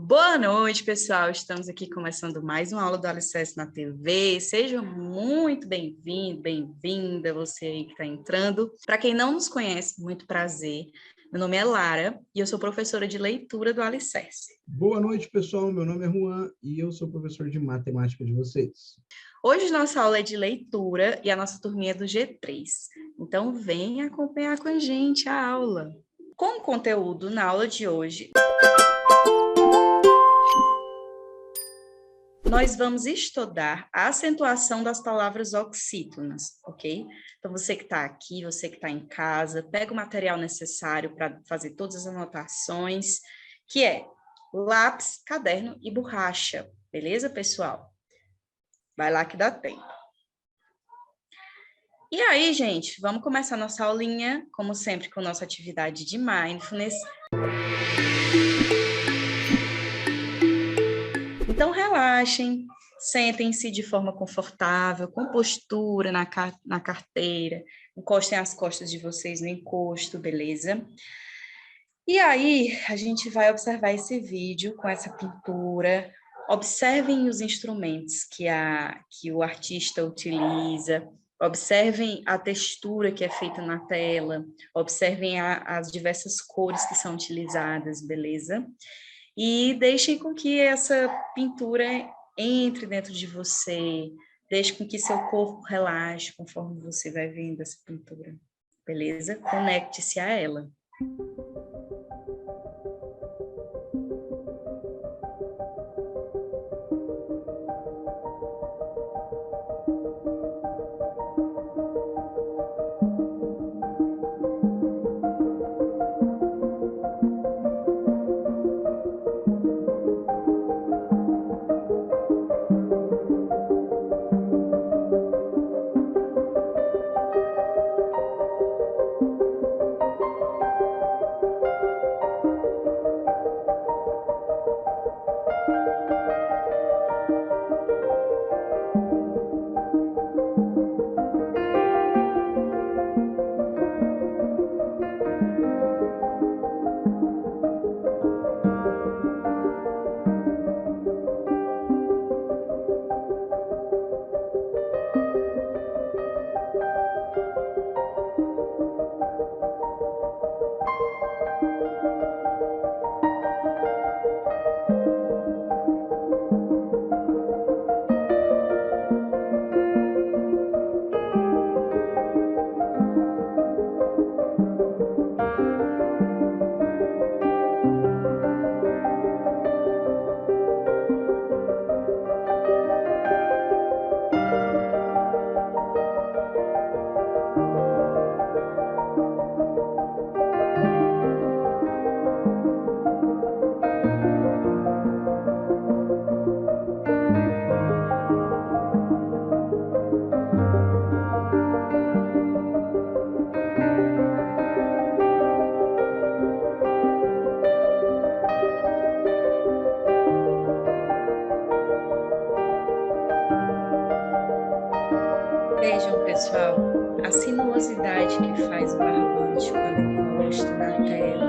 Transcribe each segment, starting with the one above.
Boa noite, pessoal. Estamos aqui começando mais uma aula do Alicerce na TV. Seja muito bem-vindo, bem-vinda, você aí que está entrando. Para quem não nos conhece, muito prazer. Meu nome é Lara e eu sou professora de leitura do Alicerce. Boa noite, pessoal. Meu nome é Juan e eu sou professor de matemática de vocês. Hoje nossa aula é de leitura e a nossa turminha é do G3. Então, venha acompanhar com a gente a aula. Como conteúdo na aula de hoje, nós vamos estudar a acentuação das palavras oxítonas, ok? Então, você que está aqui, você que está em casa, pega o material necessário para fazer todas as anotações, que é lápis, caderno e borracha, beleza, pessoal? Vai lá que dá tempo. E aí, gente, vamos começar nossa aulinha, como sempre, com nossa atividade de Mindfulness. Então, relaxem, sentem-se de forma confortável, com postura na carteira, encostem as costas de vocês no encosto, beleza? E aí, a gente vai observar esse vídeo com essa pintura. Observem os instrumentos que o artista utiliza, observem a textura que é feita na tela, observem as diversas cores que são utilizadas, beleza? E deixem com que essa pintura entre dentro de você, deixe com que seu corpo relaxe conforme você vai vendo essa pintura, beleza? Conecte-se a ela. Vejam, pessoal, a sinuosidade que faz o barbante quando encosta na tela.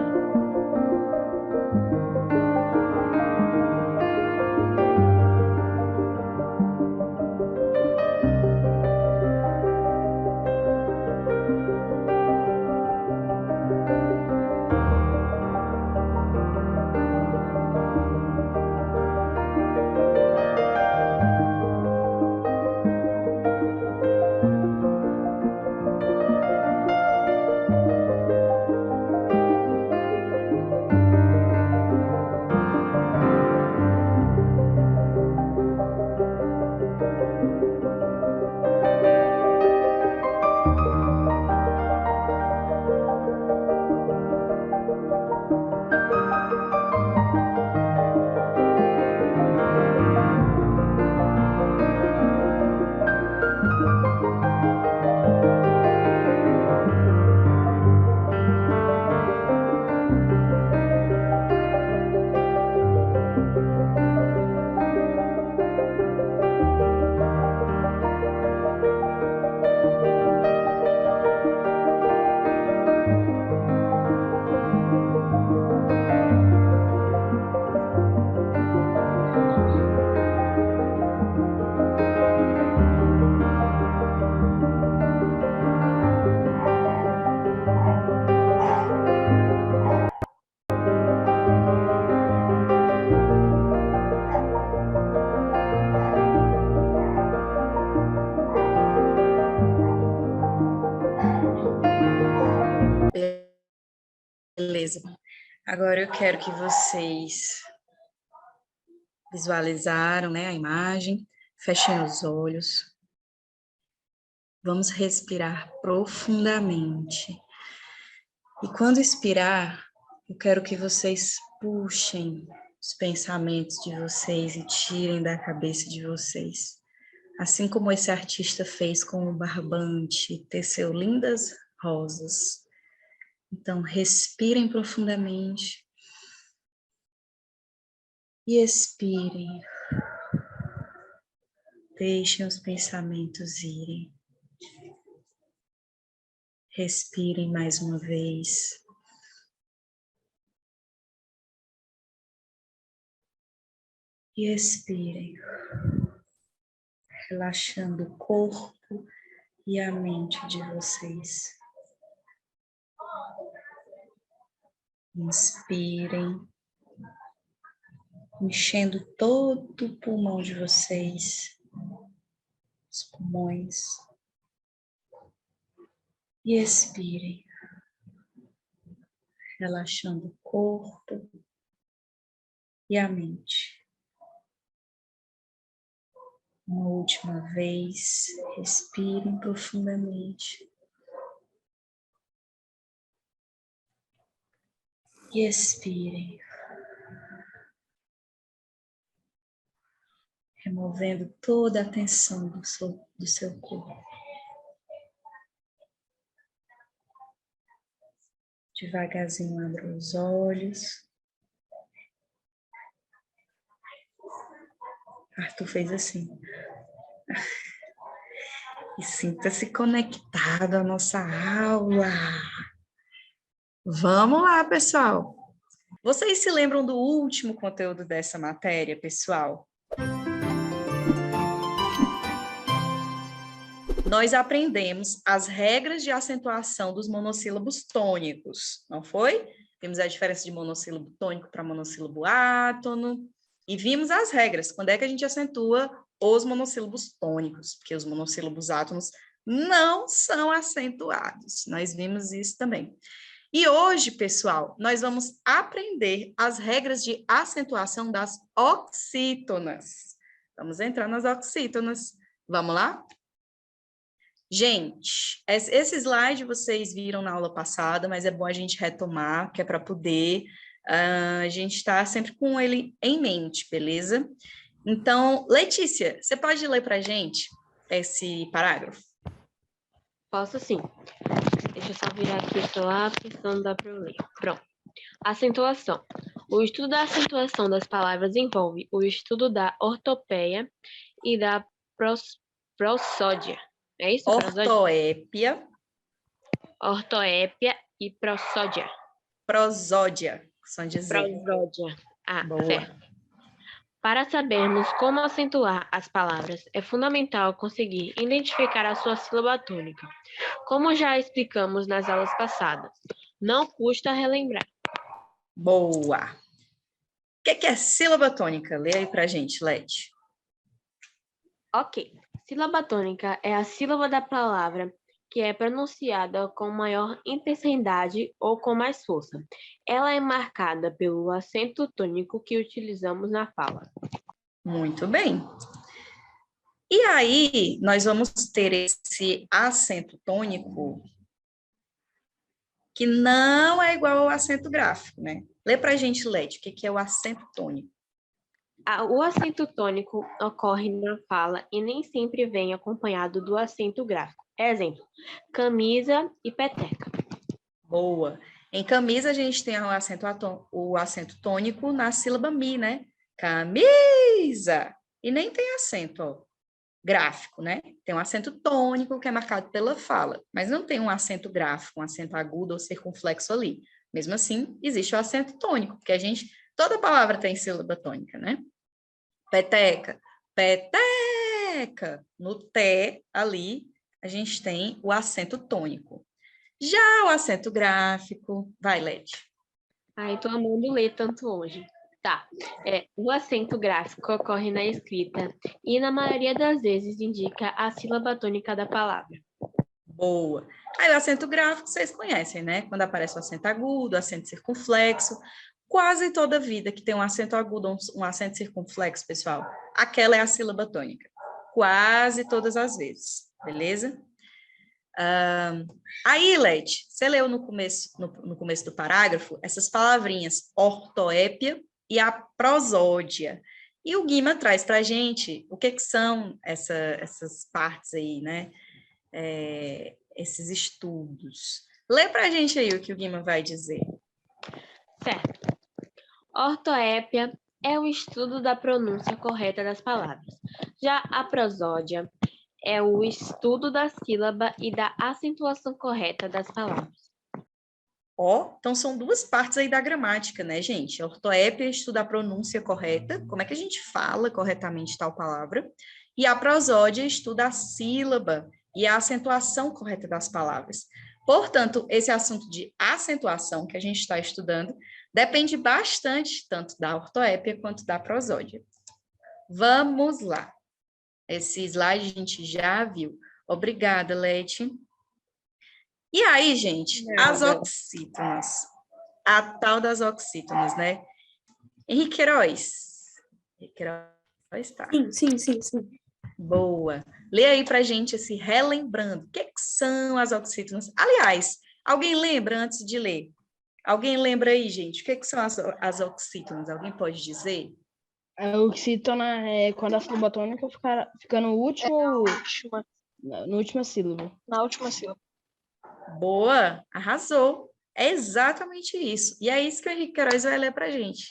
beleza. Agora eu quero que vocês visualizaram, né, a imagem. Fechem os olhos. Vamos respirar profundamente. E quando expirar, eu quero que vocês puxem os pensamentos de vocês e tirem da cabeça de vocês. Assim como esse artista fez com o barbante, teceu lindas rosas. Então, respirem profundamente e expirem. Deixem os pensamentos irem. Respirem mais uma vez. E expirem, relaxando o corpo e a mente de vocês. Inspirem, enchendo todo o pulmão de vocês, os pulmões. E expirem, relaxando o corpo e a mente. Uma última vez, respirem profundamente. E expirem, removendo toda a tensão do seu corpo. Devagarzinho abra os olhos. Arthur fez assim. E sinta-se conectado à nossa aula. Vamos lá, pessoal. Vocês se lembram do último conteúdo dessa matéria, pessoal? Nós aprendemos as regras de acentuação dos monossílabos tônicos, não foi? Vimos a diferença de monossílabo tônico para monossílabo átono. E vimos as regras. Quando é que a gente acentua os monossílabos tônicos? Porque os monossílabos átonos não são acentuados. Nós vimos isso também. E hoje, pessoal, nós vamos aprender as regras de acentuação das oxítonas. Vamos entrar nas oxítonas. Vamos lá? Gente, esse slide vocês viram na aula passada, mas é bom a gente retomar, que é para poder a gente estar sempre com ele em mente, beleza? Então, Letícia, você pode ler para a gente esse parágrafo? Posso sim. Deixa eu só virar aqui esse lápis, não dá para eu ler. Pronto. Acentuação. O estudo da acentuação das palavras envolve o estudo da ortopeia e da prosódia. É isso? Ortoépia. Ortoépia e prosódia. Prosódia, são dizer. Prosódia. Ah, boa. Certo. Para sabermos como acentuar as palavras, é fundamental conseguir identificar a sua sílaba tônica, como já explicamos nas aulas passadas. Não custa relembrar. Boa. O que é sílaba tônica? Lê aí pra gente, Leti. Ok. Sílaba tônica é a sílaba da palavra que é pronunciada com maior intensidade ou com mais força. Ela é marcada pelo acento tônico que utilizamos na fala. Muito bem. E aí, nós vamos ter esse acento tônico que não é igual ao acento gráfico, né? Lê pra gente, Leti, o que é o acento tônico? O acento tônico ocorre na fala e nem sempre vem acompanhado do acento gráfico. Exemplo, camisa e peteca. Boa. Em camisa, a gente tem o acento tônico na sílaba mi, né? Camisa. E nem tem acento, ó, gráfico, né? Tem um acento tônico que é marcado pela fala, mas não tem um acento gráfico, um acento agudo ou circunflexo ali. Mesmo assim, existe o acento tônico, porque toda palavra tem sílaba tônica, né? Peteca, peteca. No T, ali, a gente tem o acento tônico. Já o acento gráfico, vai, Leti. Ai, tô amando ler tanto hoje. Tá, o acento gráfico ocorre na escrita e na maioria das vezes indica a sílaba tônica da palavra. Boa. Aí o acento gráfico vocês conhecem, né? Quando aparece o acento agudo, o acento circunflexo. Quase toda vida que tem um acento agudo ou um acento circunflexo, pessoal, aquela é a sílaba tônica. Quase todas as vezes, beleza? Aí, Lete, você leu no começo do parágrafo essas palavrinhas ortoépia e a prosódia. E o Guima traz para a gente o que são essas partes aí, né? Esses estudos. Lê para a gente aí o que o Guima vai dizer. Certo. Ortoépia é o estudo da pronúncia correta das palavras. Já a prosódia é o estudo da sílaba e da acentuação correta das palavras. Então são duas partes aí da gramática, né, gente? A ortoépia é estudar a pronúncia correta, como é que a gente fala corretamente tal palavra, e a prosódia estuda a sílaba e a acentuação correta das palavras. Portanto, esse assunto de acentuação que a gente está estudando depende bastante tanto da ortoépia quanto da prosódia. Vamos lá. Esse slide a gente já viu. Obrigada, Leti. E aí, gente, as oxítonas. A tal das oxítonas, né? Henrique Queiroz. Henrique Queiroz, tá. Sim. Boa. Lê aí pra gente esse relembrando. O que são as oxítonas? Aliás, alguém lembra antes de ler? Alguém lembra aí, gente? O que são as oxítonas? Alguém pode dizer? A oxítona é quando a sílaba tônica fica no último, na última sílaba. Na última sílaba. Boa, arrasou. É exatamente isso. E é isso que o Henrique Queiroz vai ler pra gente.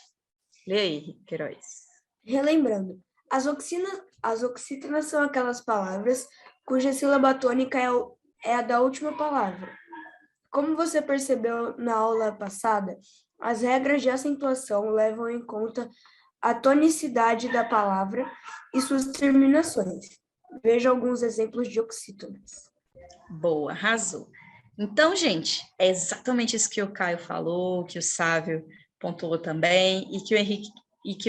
Lê aí, Henrique Queiroz. Relembrando, as oxítonas são aquelas palavras cuja sílaba tônica é a da última palavra. Como você percebeu na aula passada, as regras de acentuação levam em conta a tonicidade da palavra e suas terminações. Veja alguns exemplos de oxítonas. Boa, arrasou. Então, gente, é exatamente isso que o Caio falou, que o Sávio pontuou também, e que o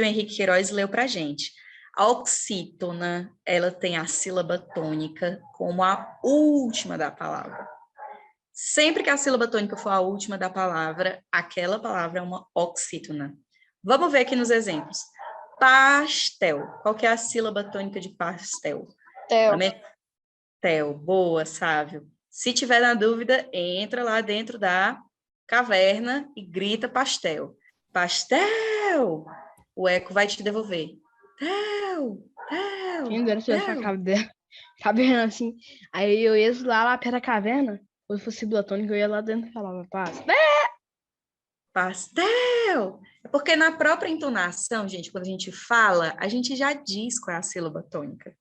Henrique Queiroz leu para a gente. A oxítona, ela tem a sílaba tônica como a última da palavra. Sempre que a sílaba tônica for a última da palavra, aquela palavra é uma oxítona. Vamos ver aqui nos exemplos. Pastel. Qual que é a sílaba tônica de pastel? Tel. Boa, Sávio. Se tiver na dúvida, entra lá dentro da caverna e grita pastel. Pastel! O eco vai te devolver. Tel! Quem dera se eu tivesse uma caverna assim. Aí eu ia lá perto da caverna. Se fosse sílaba tônica, eu ia lá dentro e falava Pastel! É porque na própria entonação, gente, quando a gente fala, a gente já diz qual é a sílaba tônica.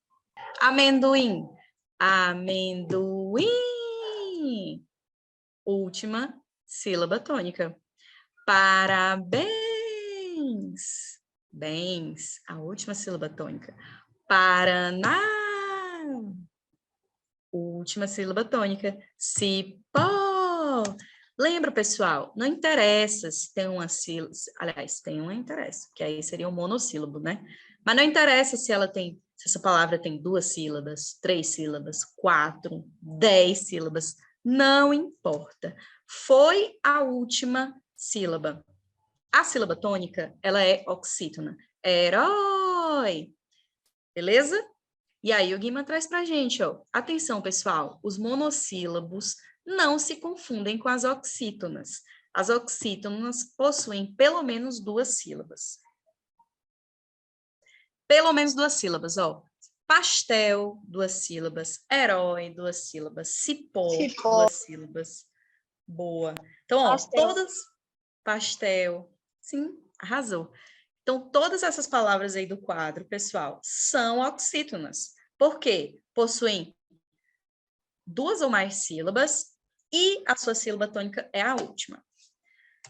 Amendoim. Amendoim. Última sílaba tônica. Parabéns. Bens. A última sílaba tônica. Paraná. Última sílaba tônica. Cipó. Lembra, pessoal? Não interessa se tem uma sílaba. Aliás, tem uma interessa, que aí seria um monossílabo, né? Mas não interessa se essa palavra tem 2 sílabas, 3 sílabas, 4, 10 sílabas. Não importa. Foi a última sílaba. A sílaba tônica, ela é oxítona. Herói. Beleza? E aí o Guima traz pra gente, ó. Atenção, pessoal. Os monossílabos não se confundem com as oxítonas. As oxítonas possuem pelo menos 2 sílabas. Pelo menos 2 sílabas, ó. Pastel, 2 sílabas. Herói, 2 sílabas. Cipó, 2 sílabas. Boa. Então, ó, todas... Pastel. Sim, arrasou. Então, todas essas palavras aí do quadro, pessoal, são oxítonas. Por quê? Possuem 2 ou mais sílabas e a sua sílaba tônica é a última.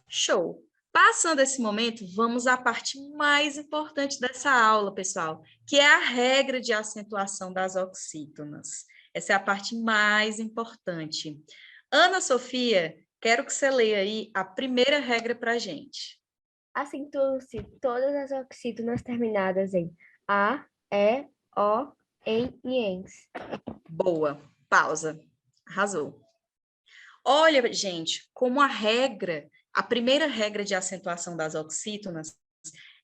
Show! Passando esse momento, vamos à parte mais importante dessa aula, pessoal, que é a regra de acentuação das oxítonas. Essa é a parte mais importante. Ana Sofia, quero que você leia aí a primeira regra para a gente. Acentuam-se todas as oxítonas terminadas em A, E, O, em e ens. Boa. Pausa. Arrasou. Olha, gente, como a primeira regra de acentuação das oxítonas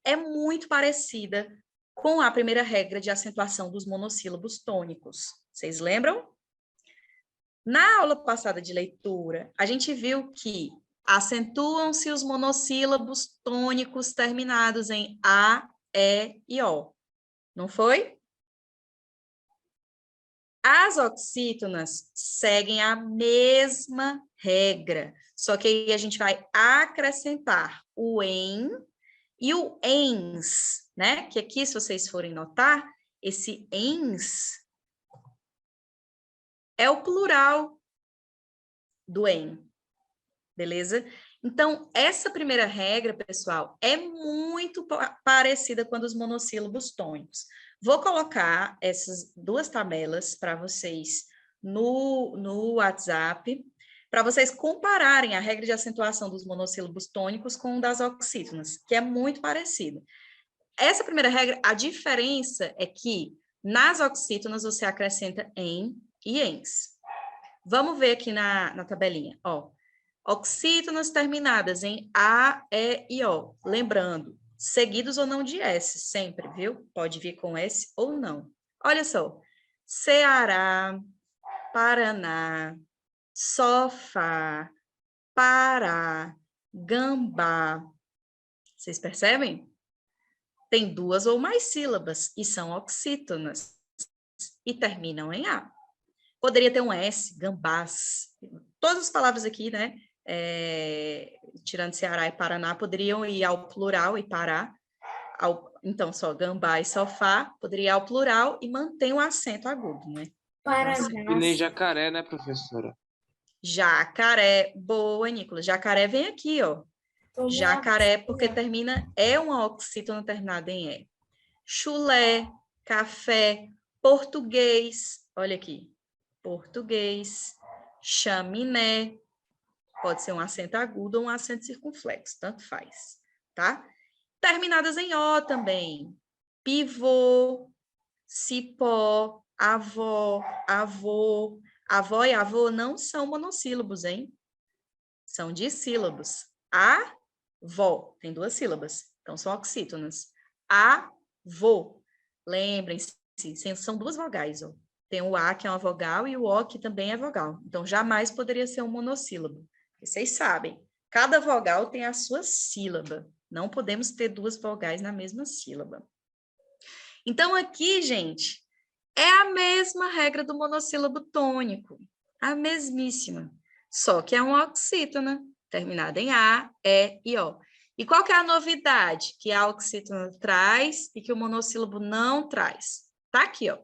é muito parecida com a primeira regra de acentuação dos monossílabos tônicos. Vocês lembram? Na aula passada de leitura, a gente viu que acentuam-se os monossílabos tônicos terminados em A, E e O. Não foi? As oxítonas seguem a mesma regra, só que aí a gente vai acrescentar o em e o ens, né? Que aqui, se vocês forem notar, esse ens é o plural do em, beleza? Então, essa primeira regra, pessoal, é muito parecida com a dos monossílabos tônicos. Vou colocar essas duas tabelas para vocês no WhatsApp, para vocês compararem a regra de acentuação dos monossílabos tônicos com o das oxítonas, que é muito parecida. Essa primeira regra, a diferença é que nas oxítonas você acrescenta em e ens. Vamos ver aqui na tabelinha, ó. Oxítonas terminadas em A, E e O. Lembrando, seguidos ou não de S, sempre, viu? Pode vir com S ou não. Olha só. Ceará, Paraná, Sofá, Pará, Gambá. Vocês percebem? Tem duas ou mais sílabas e são oxítonas e terminam em A. Poderia ter um S, gambás. Todas as palavras aqui, né? Tirando Ceará e Paraná, poderiam ir ao plural e Pará. Então, só gambá e sofá poderia ir ao plural e mantém o acento agudo, né? Paraná. E nem jacaré, né, professora? Jacaré. Boa, Nicolas. Jacaré vem aqui, ó. Jacaré, porque termina, é uma oxítona terminada em E. Chulé, café, português. Olha aqui. Português, chaminé. Pode ser um acento agudo ou um acento circunflexo, tanto faz, tá? Terminadas em O também. Pivô, cipó, avó, avô. Avó e avô não são monossílabos, hein? São dissílabos. Avó, tem duas sílabas, então são oxítonas. Avô, lembrem-se, são duas vogais, ó. Tem o A, que é uma vogal, e o O, que também é vogal. Então, jamais poderia ser um monossílabo. Vocês sabem, cada vogal tem a sua sílaba. Não podemos ter duas vogais na mesma sílaba. Então, aqui, gente, é a mesma regra do monossílabo tônico. A mesmíssima. Só que é uma oxítona, terminada em A, E e O. E qual que é a novidade que a oxítona traz e que o monossílabo não traz? Tá aqui, ó.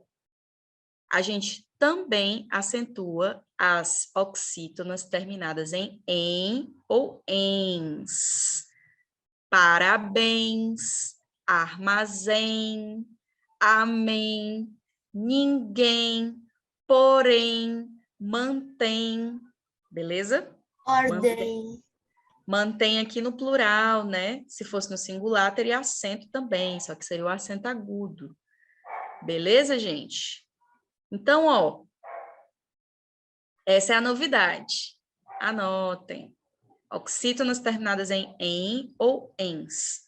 A gente também acentua as oxítonas terminadas em ou ens. Parabéns, armazém, amém, ninguém, porém, mantém. Beleza? Ordem. Mantém aqui no plural, né? Se fosse no singular, teria acento também, só que seria o acento agudo. Beleza, gente? Então, ó, essa é a novidade. Anotem. Oxítonas terminadas em ou ens.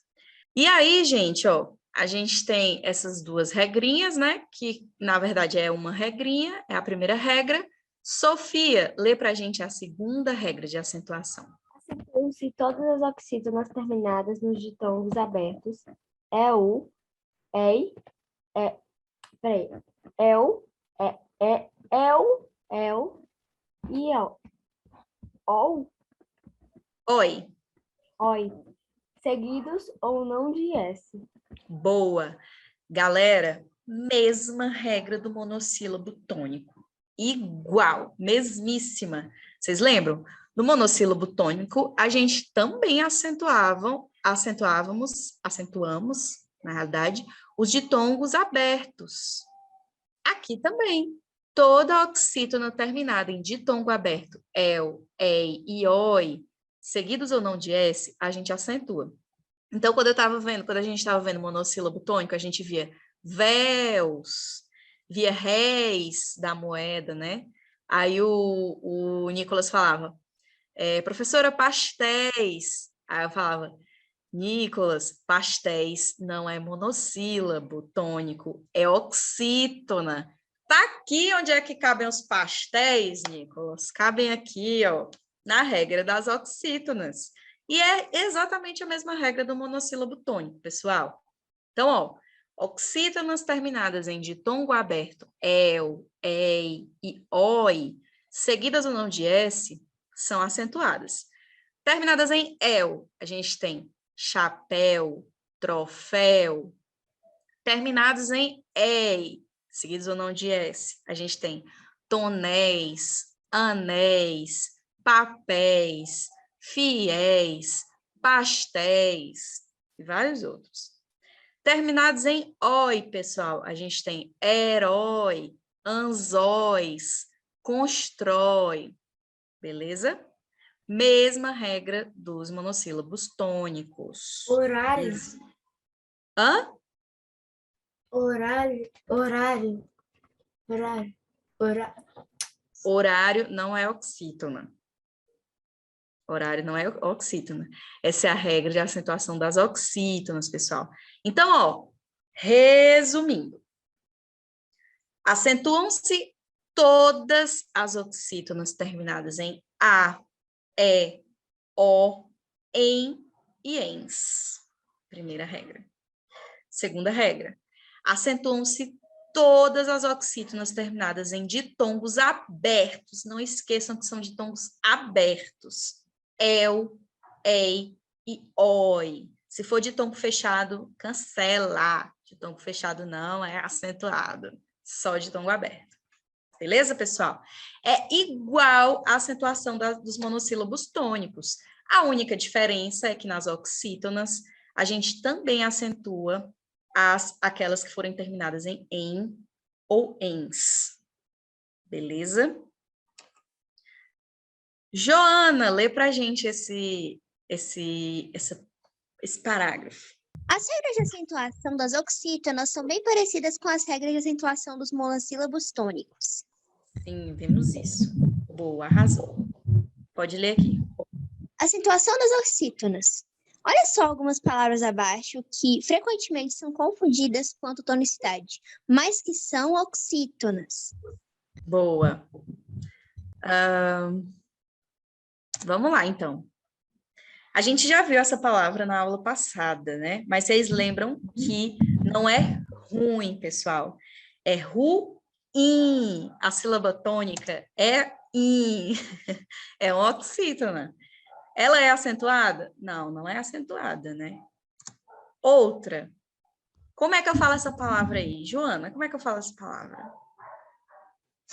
E aí, gente, ó, a gente tem essas duas regrinhas, né? Que, na verdade, é uma regrinha, é a primeira regra. Sofia, lê pra gente a segunda regra de acentuação. Acentuam-se todas as oxítonas terminadas nos ditongos abertos. Eu, ei, peraí. Eu, el e el. Ou, Oi. oi. Seguidos ou não de S. Boa. Galera, mesma regra do monossílabo tônico. Igual, mesmíssima. Vocês lembram? No monossílabo tônico, a gente também acentuamos, na realidade, os ditongos abertos. Aqui também. Toda oxítona terminada em ditongo aberto, el, ei e oi, seguidos ou não de S, a gente acentua. Então, quando a gente estava vendo monossílabo tônico, a gente via véus, via réis da moeda, né? Aí o Nicolas falava, professora, pastéis. Aí eu falava, Nicolas, pastéis não é monossílabo tônico, é oxítona. Tá aqui onde é que cabem os pastéis, Nicolas? Cabem aqui, ó, na regra das oxítonas. E é exatamente a mesma regra do monossílabo tônico, pessoal. Então, ó, oxítonas terminadas em ditongo aberto, el, ei e oi, seguidas ou não de S, são acentuadas. Terminadas em el, a gente tem chapéu, troféu. Terminados em ei, seguidos ou não de S, a gente tem tonéis, anéis, papéis, fiéis, pastéis e vários outros. Terminados em oi, pessoal, a gente tem herói, anzóis, constrói, beleza? Mesma regra dos monossílabos tônicos. Horário. Hã? Horário. Horário não é oxítona. Horário não é oxítona. Essa é a regra de acentuação das oxítonas, pessoal. Então, ó, resumindo. Acentuam-se todas as oxítonas terminadas em a, e, o, em e ens. Primeira regra. Segunda regra. Acentuam-se todas as oxítonas terminadas em ditongos abertos. Não esqueçam que são ditongos abertos. El, ei e oi. Se for ditongo fechado, cancela. Ditongo fechado não é acentuado. Só ditongo aberto. Beleza, pessoal? É igual a acentuação dos monossílabos tônicos. A única diferença é que nas oxítonas a gente também acentua aquelas que forem terminadas em ou ens. Beleza? Joana, lê para a gente esse parágrafo. As regras de acentuação das oxítonas são bem parecidas com as regras de acentuação dos monossílabos tônicos. Sim, vimos isso. Boa, arrasou. Pode ler aqui. Acentuação das oxítonas. Olha só algumas palavras abaixo que frequentemente são confundidas quanto tonicidade, mas que são oxítonas. Boa. Vamos lá, então. A gente já viu essa palavra na aula passada, né? Mas vocês lembram que não é ruim, pessoal. É ruim. A sílaba tônica é in. É uma oxítona. Ela é acentuada? Não, não é acentuada, né? Outra. Como é que eu falo essa palavra aí? Joana, como é que eu falo essa palavra?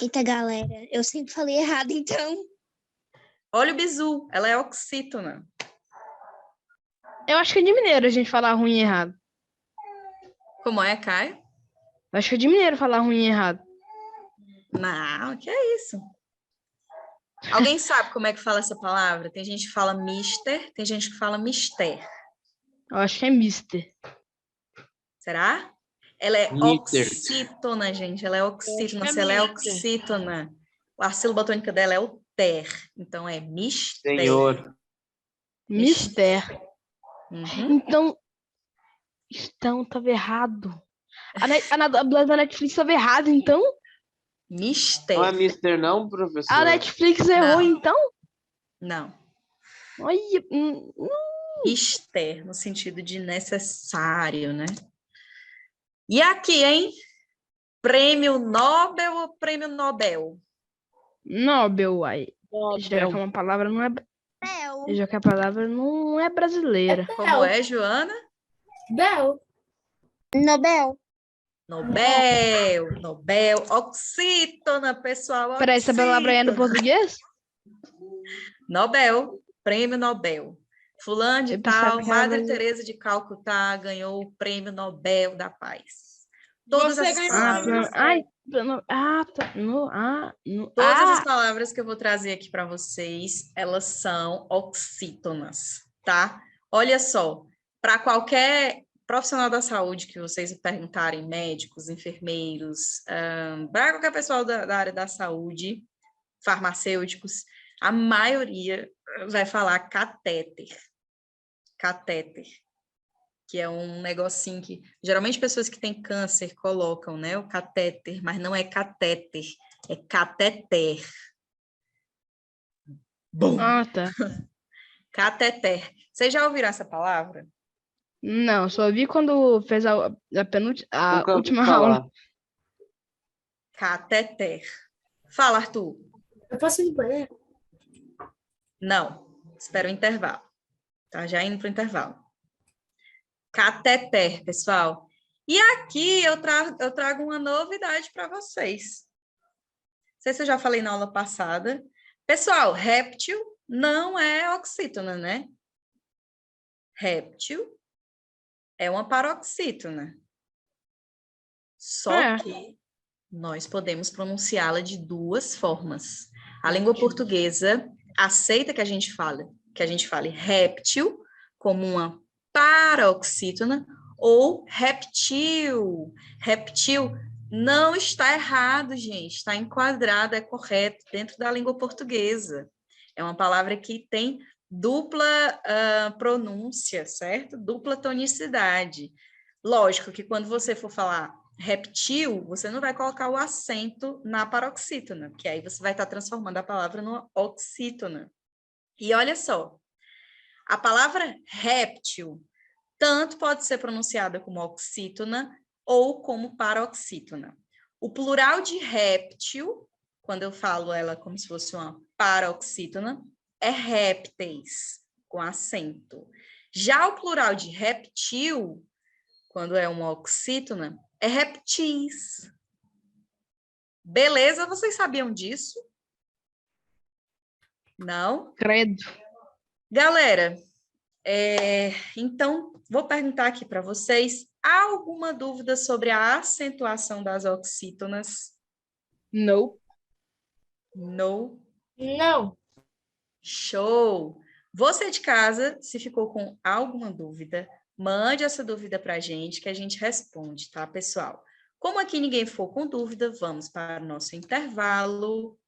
Eita, galera, eu sempre falei errado, então. Olha o bizu, ela é oxítona. Eu acho que é de mineiro a gente falar ruim e errado. Como é, Caio? Eu acho que é de mineiro falar ruim e errado. Não, que é isso? Alguém sabe como é que fala essa palavra? Tem gente que fala mister, tem gente que fala mister. Eu acho que é mister. Será? Ela é Mister. oxítona, gente. Ela é oxítona. Acho que Se é ela é mister. oxítona, a sílaba tônica dela é o ter. Então, é mister. Senhor. Mister. Uhum. Então tava errado. A dublagem da Netflix tava errada, então? Mister. Não é mister não, professor? A Netflix errou, Não. então? Não. Olha, Mister, no sentido de necessário, né? E aqui, hein? Prêmio Nobel ou prêmio Nobel? Nobel, aí. Já que uma palavra não é... Já que a palavra não é brasileira. Como é, Joana? Bel. Nobel. Nobel, oxítona, pessoal. Peraí, essa palavra é no português? Nobel, prêmio Nobel. Fulano de Eu pensava tal, que era Madre brasileiro. Teresa de Calcutá ganhou o prêmio Nobel da Paz. Todas Você as ganhou. palavras. Todas as palavras que eu vou trazer aqui para vocês, elas são oxítonas, tá? Olha só, para qualquer profissional da saúde que vocês perguntarem, médicos, enfermeiros, para qualquer pessoal da área da saúde, farmacêuticos, a maioria vai falar catéter. Catéter, que é um negocinho que geralmente pessoas que têm câncer colocam, né, o catéter, mas não é catéter, é cateter. Bom. Ah, tá. Cateter. Vocês já ouviram essa palavra? Não, só vi quando fez a Nunca ouvi última falar. aula. Cateter. Fala, Arthur. Eu posso ir no banheiro? Não. Espera o intervalo. Tá já indo para o intervalo. Cateter, pessoal. E aqui eu trago uma novidade para vocês. Não sei se eu já falei na aula passada. Pessoal, réptil não é oxítona, né? Réptil é uma paroxítona. Só que nós podemos pronunciá-la de duas formas. A língua portuguesa aceita que a gente fale réptil como uma paroxítona ou reptil. Reptil não está errado, gente. Está enquadrado, é correto, dentro da língua portuguesa. É uma palavra que tem dupla pronúncia, certo? Dupla tonicidade. Lógico que quando você for falar reptil, você não vai colocar o acento na paroxítona, porque aí você vai estar transformando a palavra numa oxítona. E olha só, a palavra réptil tanto pode ser pronunciada como oxítona ou como paroxítona. O plural de réptil, quando eu falo ela como se fosse uma paroxítona, é répteis, com acento. Já o plural de reptil, quando é uma oxítona, é reptis. Beleza? Vocês sabiam disso? Não? Credo. Galera, então, vou perguntar aqui para vocês, há alguma dúvida sobre a acentuação das oxítonas? Não. No? Não. Show! Você de casa, se ficou com alguma dúvida, mande essa dúvida para a gente, que a gente responde, tá, pessoal? Como aqui ninguém ficou com dúvida, vamos para o nosso intervalo.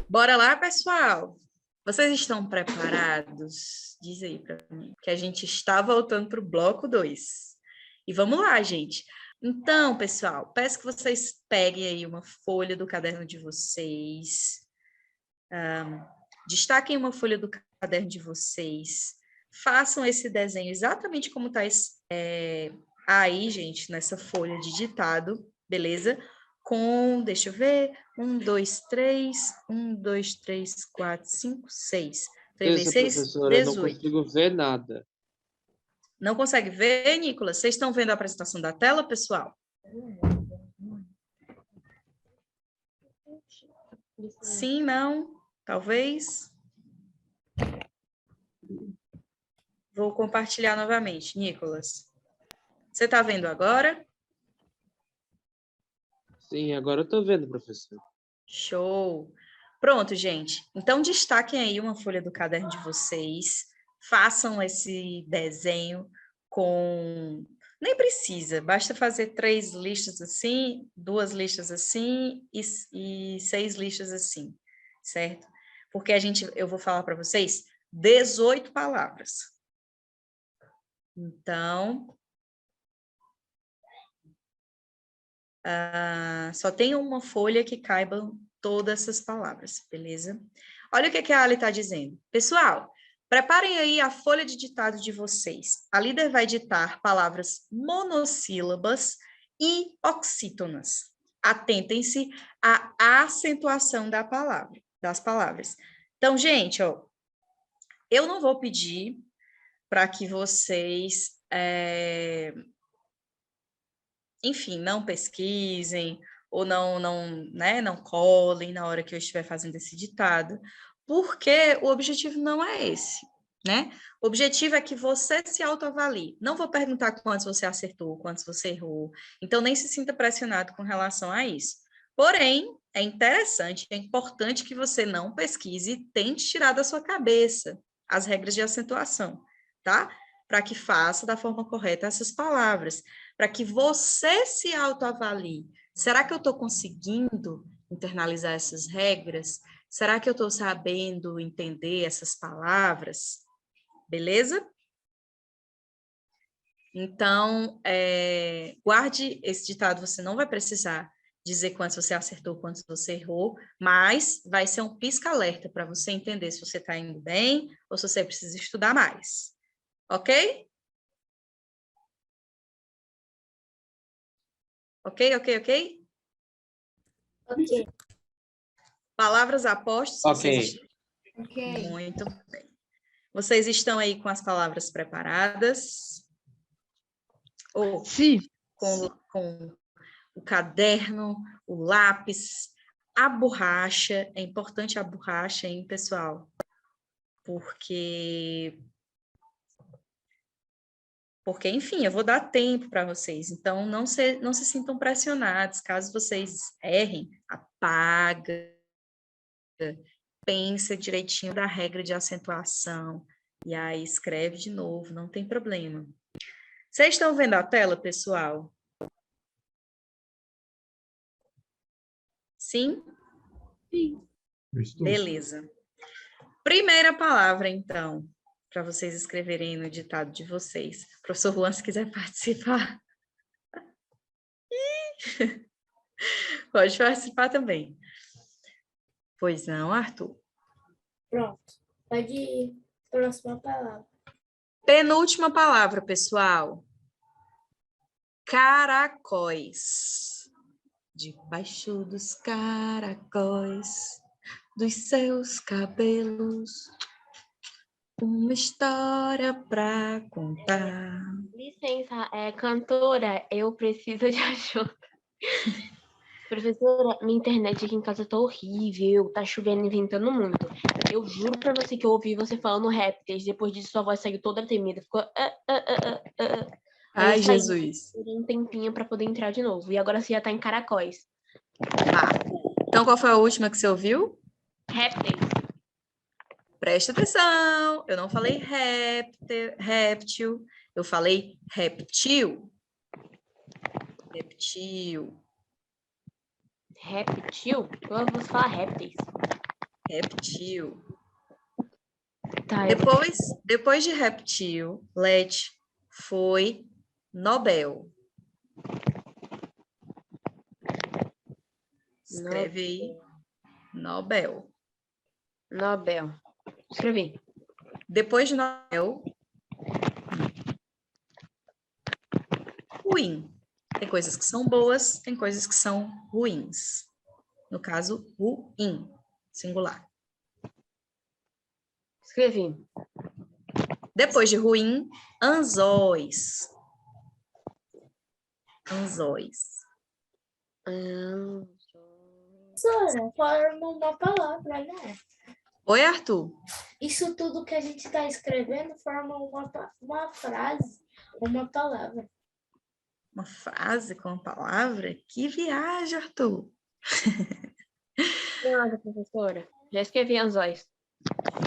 Bora lá, pessoal? Vocês estão preparados? Diz aí para mim, que a gente está voltando para o bloco 2. E vamos lá, gente. Então, pessoal, peço que vocês peguem aí uma folha do caderno de vocês, destaquem uma folha do caderno de vocês, façam esse desenho exatamente como está aí, gente, nessa folha de ditado, beleza? Deixa eu ver, 1, 2, 3, 1, 2, 3, 4, 5, 6. 3 vezes 6, Professora, eu não 18. consigo ver nada. Não consegue ver, Nicolas? Vocês estão vendo a apresentação da tela, pessoal? Sim, não, talvez. Vou compartilhar novamente, Nicolas. Você está vendo agora? Sim, agora eu estou vendo, professor. Show! Pronto, gente. Então, destaquem aí uma folha do caderno de vocês. Façam esse desenho com... Nem precisa, basta fazer 3 listas assim, 2 listas assim e 6 listas assim, certo? Porque eu vou falar para vocês 18 palavras. Então, só tem uma folha que caibam todas essas palavras, beleza? Olha o que a Ali está dizendo. Pessoal, preparem aí a folha de ditado de vocês. A líder vai ditar palavras monossílabas e oxítonas. Atentem-se à acentuação das palavras. Então, gente, ó, eu não vou pedir para que vocês, enfim, não pesquisem ou não colhem na hora que eu estiver fazendo esse ditado, porque o objetivo não é esse, né? O objetivo é que você se autoavalie. Não vou perguntar quantos você acertou, quantos você errou, então nem se sinta pressionado com relação a isso. Porém, é interessante, é importante que você não pesquise e tente tirar da sua cabeça as regras de acentuação, tá? para que faça da forma correta essas palavras, para que você se autoavalie. Será que eu estou conseguindo internalizar essas regras? Será que eu estou sabendo entender essas palavras? Beleza? Então, guarde esse ditado, você não vai precisar dizer quantos você acertou, quantos você errou, mas vai ser um pisca-alerta para você entender se você está indo bem ou se você precisa estudar mais. Ok? Ok, ok, ok? Ok. Palavras apostas. Ok. Ok. Muito bem. Vocês estão aí com as palavras preparadas? Ou Sim. com o caderno, o lápis, a borracha. É importante a borracha, hein, pessoal? Porque, enfim, eu vou dar tempo para vocês. Então, não se sintam pressionados. Caso vocês errem, apaga, pensa direitinho da regra de acentuação, e aí escreve de novo, não tem problema. Vocês estão vendo a tela, pessoal? Sim? Eu estou. Beleza. Primeira palavra, então, para vocês escreverem no ditado de vocês. Professor Juan, se quiser participar. Pode participar também. Pois não, Arthur? Pronto. Pode ir. Próxima palavra. Penúltima palavra, pessoal. Caracóis. Debaixo dos caracóis, dos seus cabelos, uma história pra contar. Licença, cantora, eu preciso de ajuda. Professora, minha internet aqui em casa tá horrível, tá chovendo e ventando muito. Eu juro pra você que eu ouvi você falando répteis, depois disso sua voz saiu toda tremida, ficou... Ai, eu saí, Jesus. durei um tempinho pra poder entrar de novo, e agora você já tá em Caracóis. Tá. Então, qual foi a última que você ouviu? Répteis. Presta atenção, eu não falei réptil, eu falei reptil. Reptil. Reptil? Eu vou falar répteis. Reptil. Tá, Depois de reptil, Let foi Nobel. Escreve aí. Nobel. Nobel. Escrevi. Depois de Nobel, ruim. Tem coisas que são boas, tem coisas que são ruins. No caso, ruim, singular. Escrevi. Depois de ruim, anzóis. Anzóis. Professora, forma uma palavra, né? Oi, Arthur. Isso tudo que a gente está escrevendo forma uma frase, uma palavra. Uma frase com uma palavra? Que viagem, Arthur. Nada, professora. Já escrevi anzóis.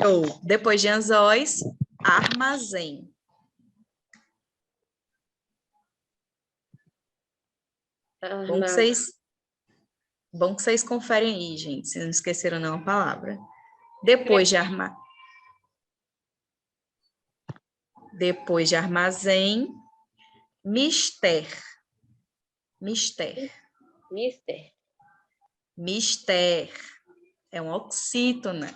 Show. Depois de anzóis, armazém. Bom que vocês conferem aí, gente. Se não esqueceram não a palavra. Depois de armazém, mister. Mister. Mister. Mister. É um oxítona.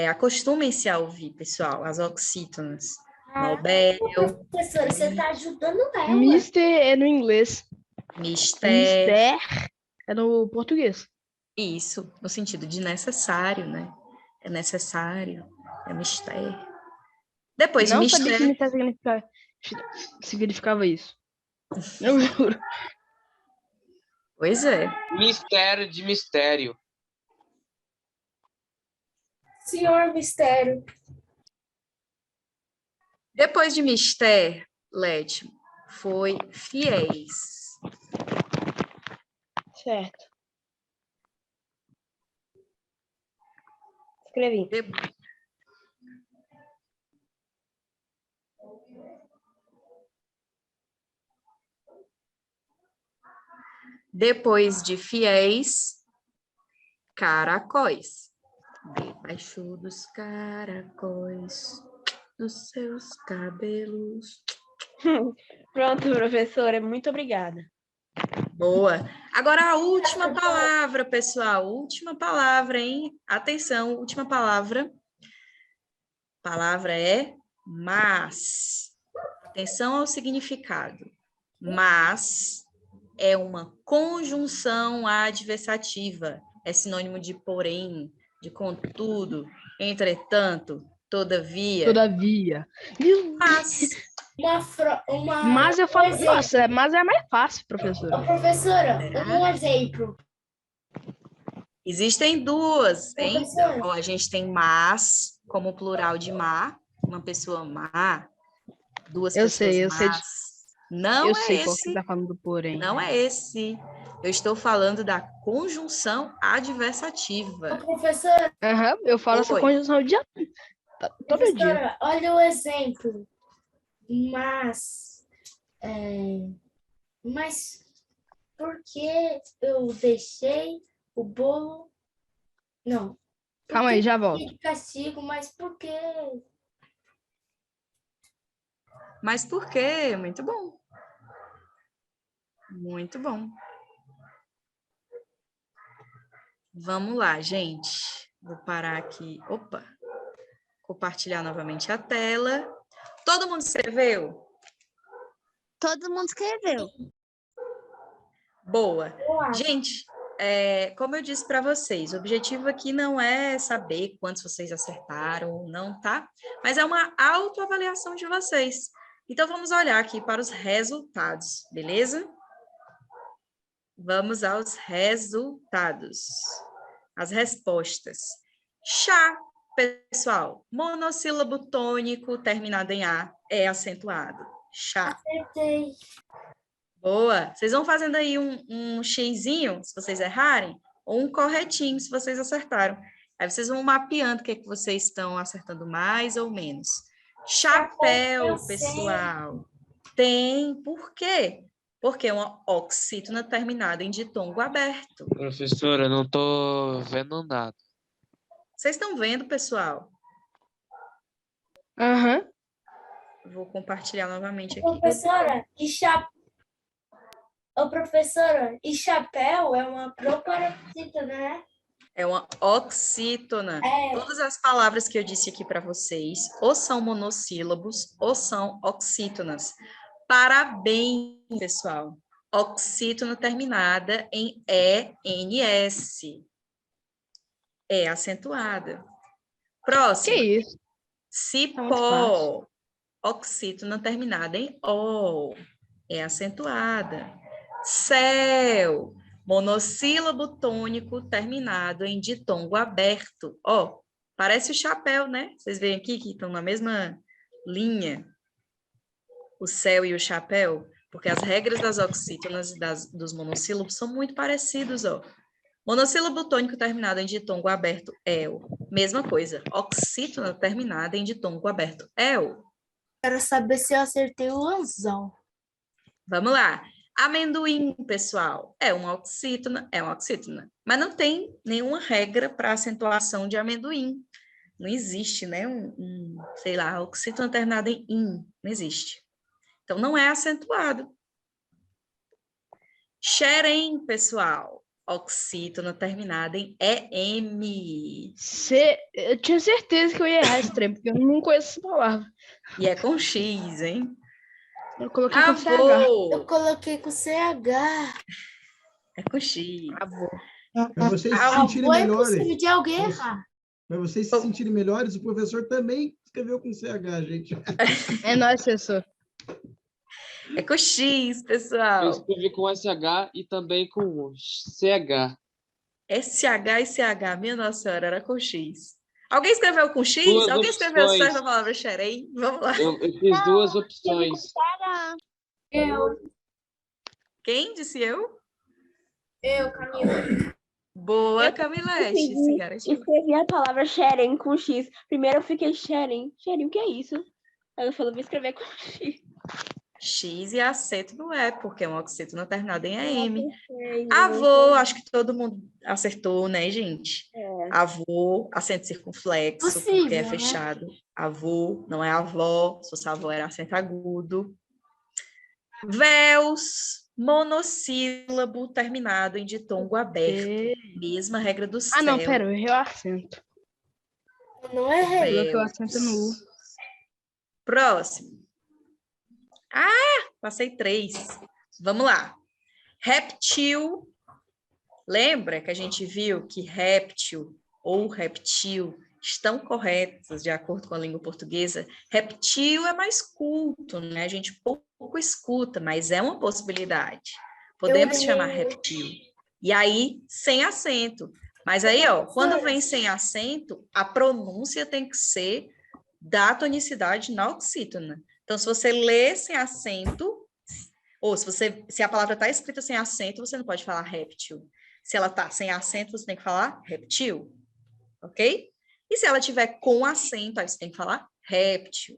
Acostumem-se a ouvir, pessoal, as oxítonas. Nobel. Professora, você está ajudando ela. Mister é no inglês. Mister. Mister é no português. Isso, no sentido de necessário, né? É necessário, é mister. Depois de Não sabia que mister... mister significava isso. Eu juro. Pois é. Mistério de mistério. Senhor Mistério. Depois de mister, Led, foi fiéis. Certo. Escrevi. Depois de fiéis, caracóis. Debaixo dos caracóis, dos seus cabelos. Pronto, professora, muito obrigada. Boa. Agora a última palavra, pessoal. Última palavra, hein? Atenção, última palavra. A palavra é mas. Atenção ao significado. Mas é uma conjunção adversativa. É sinônimo de porém, de contudo, entretanto, todavia. Todavia. Mas. Mas eu falo, nossa, mas é mais fácil, professora. Professora, um exemplo. Existem duas, hein? Professora. Ó, a gente tem mas, como plural de má, uma pessoa má, duas Eu pessoas sei, eu sei. más. Não Eu é sei qual que esse. tá falando, porém. Não é esse. Eu estou falando da conjunção adversativa. Professora, Aham, eu falo essa Oi. conjunção todo dia. professora, olha o exemplo. Mas por que eu deixei o bolo? Não. Calma aí, já volto. De castigo, mas por quê? Mas por quê? Muito bom. Muito bom. Vamos lá, gente. Vou parar aqui. Opa. Compartilhar novamente a tela. Todo mundo escreveu? Todo mundo escreveu. Boa. Gente, como eu disse para vocês, o objetivo aqui não é saber quantos vocês acertaram ou não, tá? Mas é uma autoavaliação de vocês. Então, vamos olhar aqui para os resultados, beleza? Vamos aos resultados. As respostas. Chá, pessoal. Monossílabo tônico terminado em A é acentuado. Chá. Acertei. Boa. Vocês vão fazendo aí um xizinho, se vocês errarem, ou um corretinho, se vocês acertaram. Aí vocês vão mapeando o que é que vocês estão acertando mais ou menos. Chapéu, pessoal. Tem. Por quê? Porque é uma oxítona terminada em ditongo aberto. Professora, não tô vendo nada. Vocês estão vendo, pessoal? Aham. Vou compartilhar novamente aqui. Professora, chapéu é uma proparoxítona, né? É uma oxítona. Todas as palavras que eu disse aqui para vocês, ou são monossílabos, ou são oxítonas. Parabéns, pessoal. Oxítona terminada em ENS. É acentuada. Próximo. Que isso? Cipó. Oxítona terminada em O. É acentuada. Céu. Monossílabo tônico terminado em ditongo aberto. Ó, parece o chapéu, né? Vocês veem aqui que estão na mesma linha. O céu e o chapéu. Porque as regras das oxítonas e dos monossílabos são muito parecidos, ó. Monossílabo tônico terminado em ditongo aberto, EL. Mesma coisa. Oxítona terminada em ditongo aberto, EL. Quero saber se eu acertei o anzol. Vamos lá. Amendoim, pessoal, é uma oxítona, mas não tem nenhuma regra para acentuação de amendoim. Não existe, né? Sei lá, oxítona terminada em in, não existe. Então, não é acentuado. Xerém, pessoal, oxítona terminada em EM. Eu tinha certeza que eu ia errar esse trem, porque eu não conheço essa palavra. E é com X, hein? Eu coloquei com CH. Eu coloquei com CH. É com X. Para vocês se sentirem É melhores. possível de alguém errar. Para vocês se sentirem melhores, o professor também escreveu com CH, gente. É nóis, professor. É com X, Eu pessoal. escrevi com SH e também com CH. SH e CH, minha Nossa Senhora, era com X. Alguém escreveu com X? Duas Alguém escreveu opções. certo a palavra xerém? Vamos lá. Eu fiz duas opções. Quem disse eu? Eu, Camila. Boa, Camilete. Se garantiu. Escrevi a palavra xerém com X. Primeiro eu fiquei xerém. Xerém, o que é isso? Aí eu falei, vou escrever com X. X e acento no E, porque é um oxítona terminado em AM. Avô, acho que todo mundo acertou, né, gente? Avô, acento circunflexo, porque é Possível, né? fechado. Avô, não é avó, se fosse avó era acento agudo. Véus, monossílabo terminado em ditongo aberto. Mesma regra do Ah, não, céu. pera, eu errei o acento. Não errei. Coloquei o acento no U. Próximo. Passei 3. Vamos lá. Réptil. Lembra que a gente viu que réptil ou reptil estão corretos de acordo com a língua portuguesa? Reptil é mais culto, né? A gente pouco escuta, mas é uma possibilidade. Podemos chamar reptil. E aí, sem acento. Mas aí, ó, quando vem sem acento, a pronúncia tem que ser da tonicidade na oxítona. Então, se você lê sem acento, ou se a palavra está escrita sem acento, você não pode falar réptil. Se ela está sem acento, você tem que falar reptil, ok? E se ela tiver com acento, aí você tem que falar réptil,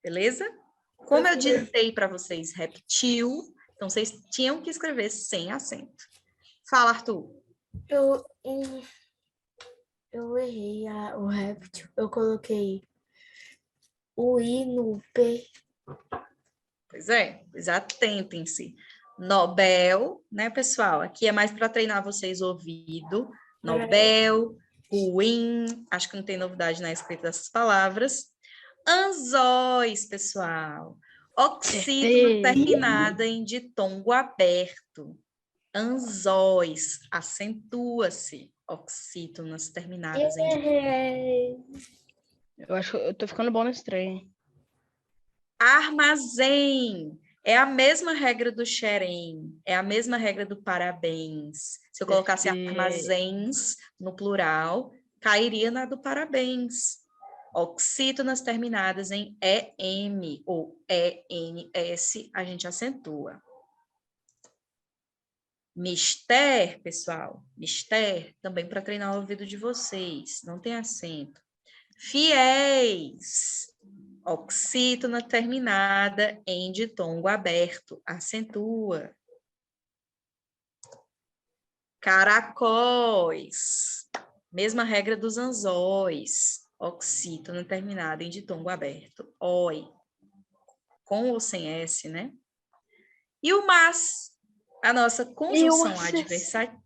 beleza? Como eu ditei para vocês reptil, então vocês tinham que escrever sem acento. Fala, Arthur. Eu errei o réptil. Eu coloquei o I no P. Pois é, atentem-se. Nobel, né, pessoal? Aqui é mais para treinar vocês o ouvido. Nobel, ruim, acho que não tem novidade na escrita dessas palavras. Anzóis, pessoal. Oxítona terminada em ditongo aberto. Anzóis, acentua-se. Oxítonas terminadas em ditongo. Eu acho que eu tô ficando bom nesse trem. Armazém. É a mesma regra do xerém, é a mesma regra do parabéns. Se eu colocasse armazéns no plural, cairia na do parabéns. Oxítonas terminadas em EM ou ENS, a gente acentua. Mister, pessoal, mister, também para treinar o ouvido de vocês, não tem acento. Fiéis. Oxítona terminada em ditongo aberto, acentua. Caracóis, mesma regra dos anzóis. Oxítona terminada em ditongo aberto, oi. Com ou sem S, né? E o mas, a nossa conjunção adversativa.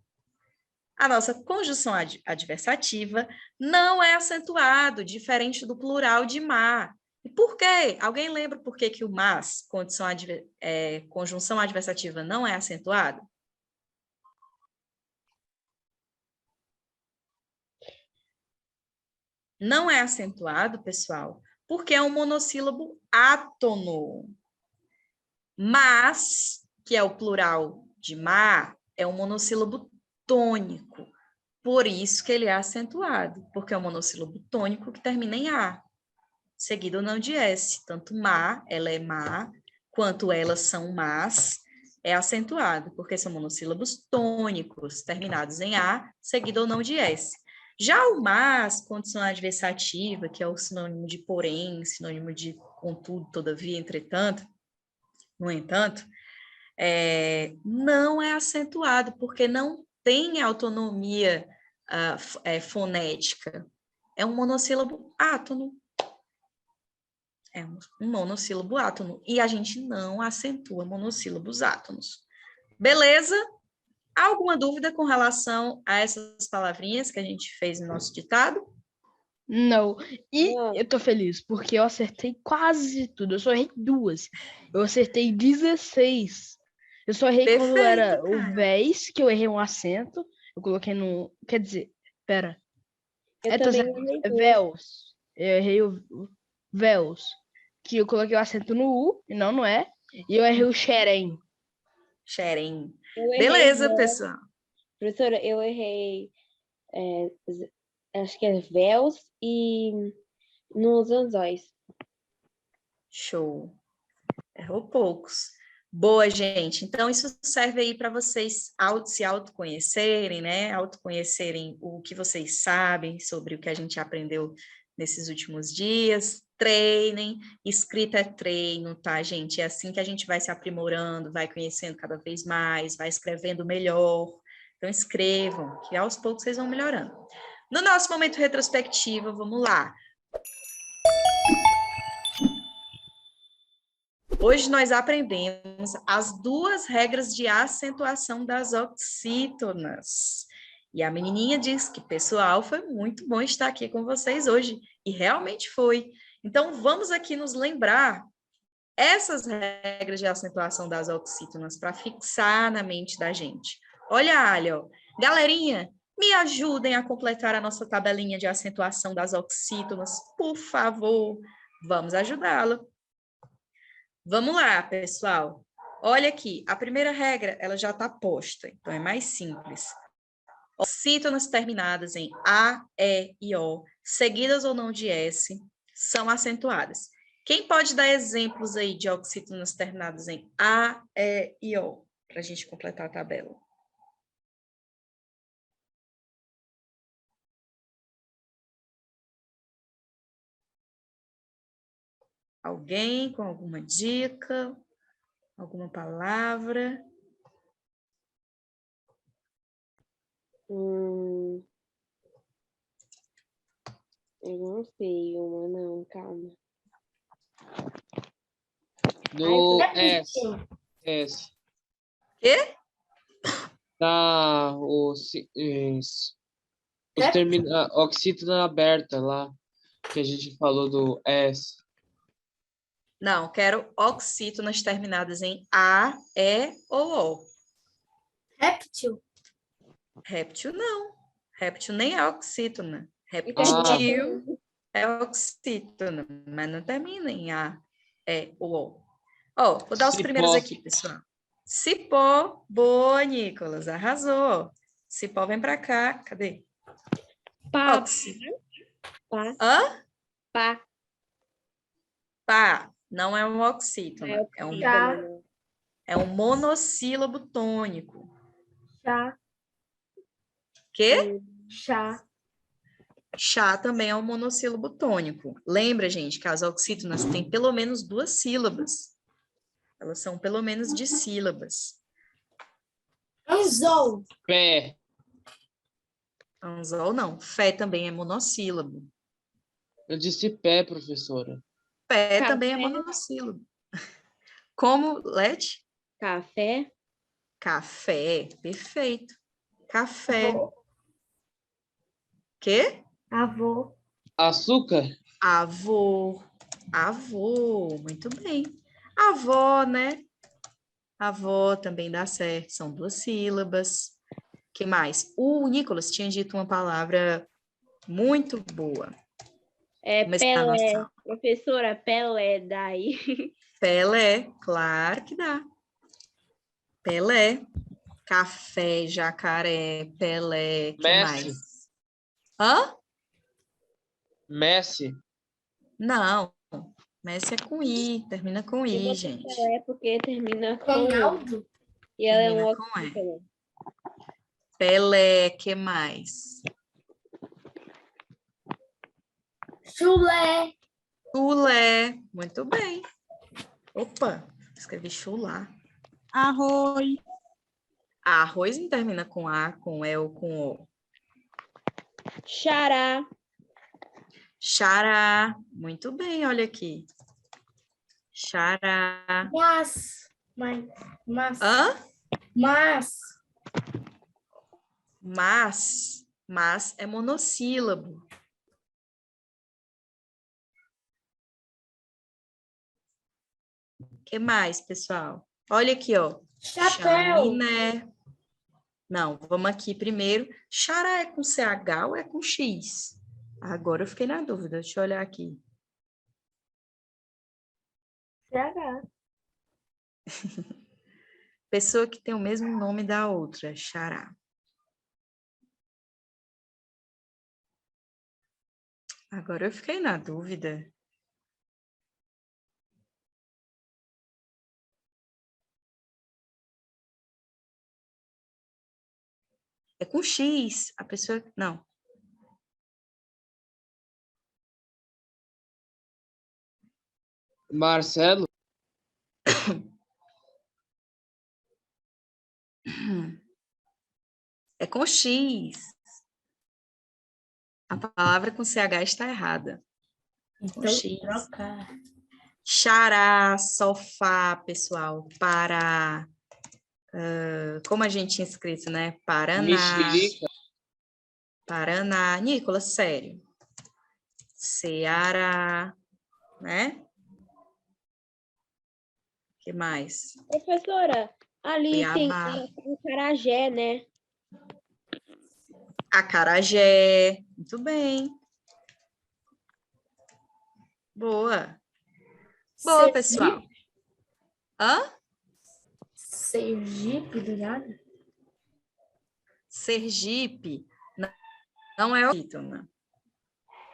A nossa conjunção adversativa não é acentuado, diferente do plural de má. E por quê? Alguém lembra por que o mas, conjunção adversativa, não é acentuado? Não é acentuado, pessoal, porque é um monossílabo átono. Mas, que é o plural de má, é um monossílabo tônico. Por isso que ele é acentuado, porque é um monossílabo tônico que termina em A, seguido não de S. Tanto má, ela é má, quanto elas são más, é acentuado, porque são monossílabos tônicos, terminados em A, seguido ou não de S. Já o mas, condição adversativa, que é o sinônimo de porém, sinônimo de contudo, todavia, entretanto, no entanto, não é acentuado, porque não tem autonomia fonética. É um monossílabo átono. É um monossílabo átono. E a gente não acentua monossílabos átonos. Beleza? Alguma dúvida com relação a essas palavrinhas que a gente fez no nosso ditado? Não. E eu tô feliz, porque eu acertei quase tudo. Eu só errei 2. Eu acertei 16. Eu só errei Perfeito, quando era o cara. véis, que eu errei um acento. Eu coloquei no... Quer dizer, pera. É véus. Eu errei o véus, que eu coloquei o acento no U, e não é. E eu errei o xerém. Xerém. Eu errei Beleza, véus. pessoal. Professora, eu errei, acho que é véus e nos anzóis. Show. Errou poucos. Boa, gente. Então, isso serve aí para vocês se autoconhecerem, né? Autoconhecerem o que vocês sabem sobre o que a gente aprendeu nesses últimos dias. treinem. Escrita é treino, tá, gente? É assim que a gente vai se aprimorando, vai conhecendo cada vez mais, vai escrevendo melhor. Então, escrevam, que aos poucos vocês vão melhorando. No nosso momento retrospectivo, vamos lá. Hoje nós aprendemos as 2 regras de acentuação das oxítonas. E a menininha diz que, pessoal, foi muito bom estar aqui com vocês hoje. E realmente foi. Então, vamos aqui nos lembrar essas regras de acentuação das oxítonas para fixar na mente da gente. Olha a Ali, ó. Galerinha, me ajudem a completar a nossa tabelinha de acentuação das oxítonas, por favor. Vamos ajudá-la. Vamos lá, pessoal. Olha aqui, a primeira regra, ela já está posta, então é mais simples. Oxítonas terminadas em A, E e O, seguidas ou não de S, são acentuadas. Quem pode dar exemplos aí de oxítonas terminadas em A, E e O, para a gente completar a tabela? Alguém com alguma dica? Alguma palavra? Eu não sei uma, não, calma. No S. S. Quê? Tá oxítona aberta lá, que a gente falou do S. Não, quero oxítonas terminadas em A, E ou O. Réptil. Réptil não. Réptil nem é oxítona. Então, Réptil é oxítona, mas não termina em A, E ou O. Ó, vou dar os primeiros Cipó. aqui, pessoal. Cipó, boa, Nicolas, arrasou. Cipó, vem pra cá. Cadê? Pá, Oxi. pá, Hã? pá. Pá, não é um oxítona. Chá. É um monossílabo tônico. Chá. Quê? Chá. Chá também é um monossílabo tônico. Lembra, gente, que as oxítonas têm pelo menos 2 sílabas. Elas são pelo menos de sílabas. Anzol. Pé. Anzol não. Fé também é monossílabo. Eu disse pé, professora. Pé Café. também é monossílabo. Como, Lete? Café. Café. Perfeito. Café. Avô. Quê? Avô. Açúcar. Avô. Avô. Muito bem. Avó, né? Avó também dá certo. São 2 sílabas. Que mais? O Nicolas tinha dito uma palavra muito boa. É Vamos ver se tá na Pelé. sala. Professora, Pelé, daí. Pelé, claro que dá. Pelé. Café, jacaré, Pelé, que Messi. mais? Hã? Messi. Não. Messi é com I, termina com Eu I, botei gente. Pelé porque termina com Ronaldo. E ela é Termina um com E. oxítona. Pelé, que mais? Chulé. Chulé, muito bem. Opa, escrevi chulá. Arroz. Arroz não termina com A, com E ou com O. Xará. Xará, muito bem, olha aqui. Xará. Mas. Hã? Mas. Mas é monossílabo. O que mais, pessoal? Olha aqui, ó. Chapéu. Chaminé. Não, vamos aqui primeiro. Xará é com CH ou é com X? Agora eu fiquei na dúvida. Deixa eu olhar aqui. CH. Pessoa que tem o mesmo nome da outra, xará. Agora eu fiquei na dúvida. É com X. A pessoa... Não. Marcelo? É com X. A palavra com CH está errada. Com Então, X. trocar. Xará, sofá, pessoal. Pará. Como a gente tinha escrito, né? Paraná. Mexerica? Paraná. Nicolas, sério. Ceará, né? O que mais? Professora, ali tem Cuiabá. acarajé, né? Acarajé. Muito bem. Boa. Boa, pessoal. Hã? Sergipe, do nada? Sergipe não é oxítona.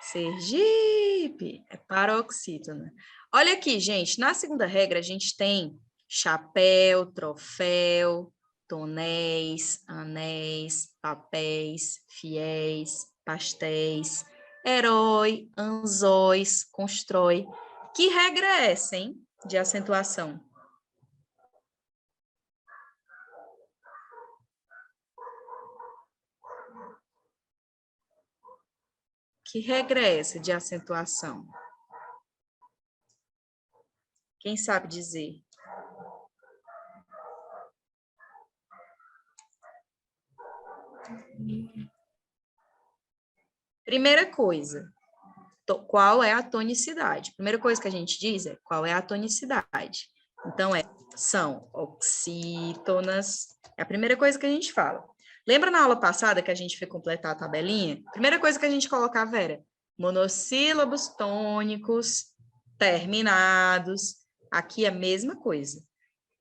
Sergipe é paroxítona. Olha aqui, gente. Na segunda regra, a gente tem chapéu, troféu, tonéis, anéis, papéis, fiéis, pastéis, herói, anzóis, constrói. Que regra é essa, hein? De acentuação. Que regra é essa de acentuação? Quem sabe dizer? Primeira coisa, qual é a tonicidade? Primeira coisa que a gente diz é qual é a tonicidade. Então, são oxítonas. É a primeira coisa que a gente fala. Lembra na aula passada que a gente foi completar a tabelinha? Primeira coisa que a gente colocava era monossílabos tônicos terminados. Aqui a mesma coisa.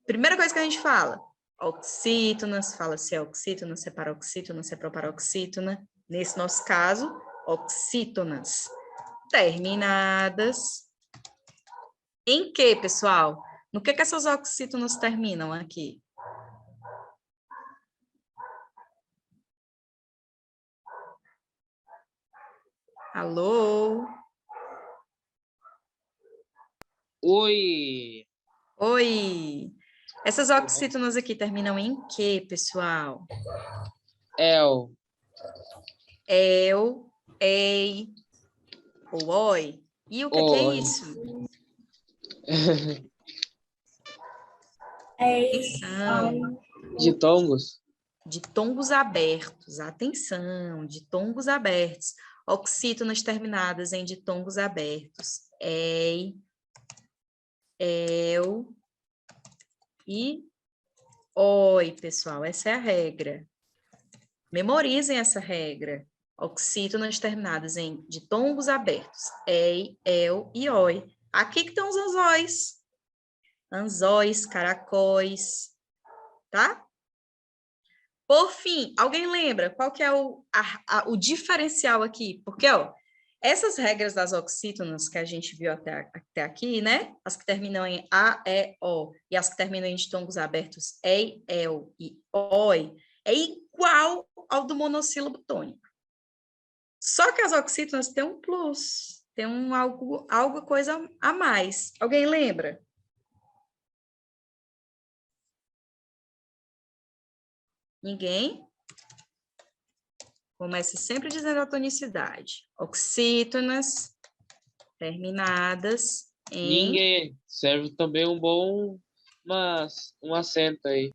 Primeira coisa que a gente fala, oxítonas, fala se é oxítona, se é paroxítona, se é proparoxítona. Nesse nosso caso, oxítonas terminadas. Em que, pessoal? No que essas oxítonas terminam aqui? Alô? Oi! Oi! Essas oxítonas aqui terminam em que, pessoal? El. El, ei, ou oi. E o que é Oi. isso? Atenção. De tongos? De tongos abertos. Atenção, de tongos abertos. Oxítonas terminadas em ditongos abertos. Ei, el e oi, pessoal. Essa é a regra. Memorizem essa regra. Oxítonas terminadas em ditongos abertos. Ei, el e oi. Aqui que estão os anzóis. Anzóis, caracóis, tá? Por fim, alguém lembra qual que é o diferencial aqui? Porque, ó, essas regras das oxítonas que a gente viu até aqui, né? As que terminam em A, E, O, e as que terminam em ditongos abertos EI, EL e OI, é igual ao do monossílabo tônico. Só que as oxítonas têm um plus, tem algo coisa a mais. Alguém lembra? Ninguém? Começa sempre dizendo a tonicidade. Oxítonas terminadas em... Ninguém. Serve também um acento aí.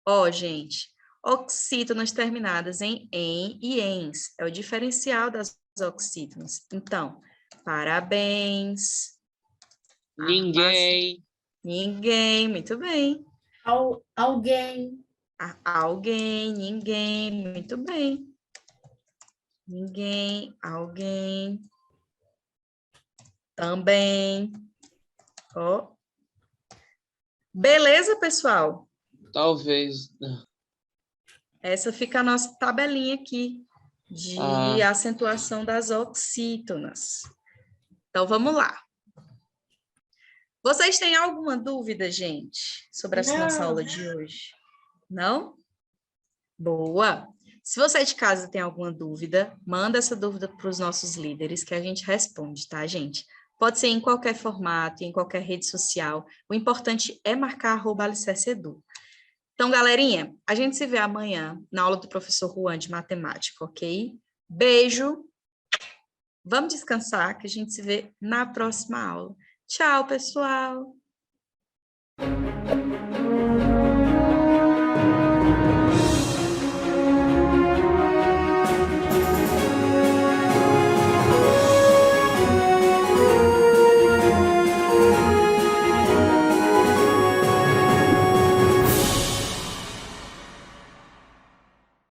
Ó, gente, oxítonas terminadas em e ens. É o diferencial das oxítonas. Então, parabéns. Ninguém. Ninguém, muito bem. Alguém. Alguém, ninguém, muito bem. Ninguém, alguém. Também. Ó. Beleza, pessoal? Talvez. Essa fica a nossa tabelinha aqui de acentuação das oxítonas. Então, vamos lá. Vocês têm alguma dúvida, gente, sobre essa nossa aula de hoje? Não? Boa! Se você de casa tem alguma dúvida, manda essa dúvida para os nossos líderes que a gente responde, tá, gente? Pode ser em qualquer formato, em qualquer rede social. O importante é marcar @alicerceedu. Então, galerinha, a gente se vê amanhã na aula do professor Juan de matemática, ok? Beijo. Vamos descansar, que a gente se vê na próxima aula. Tchau, pessoal!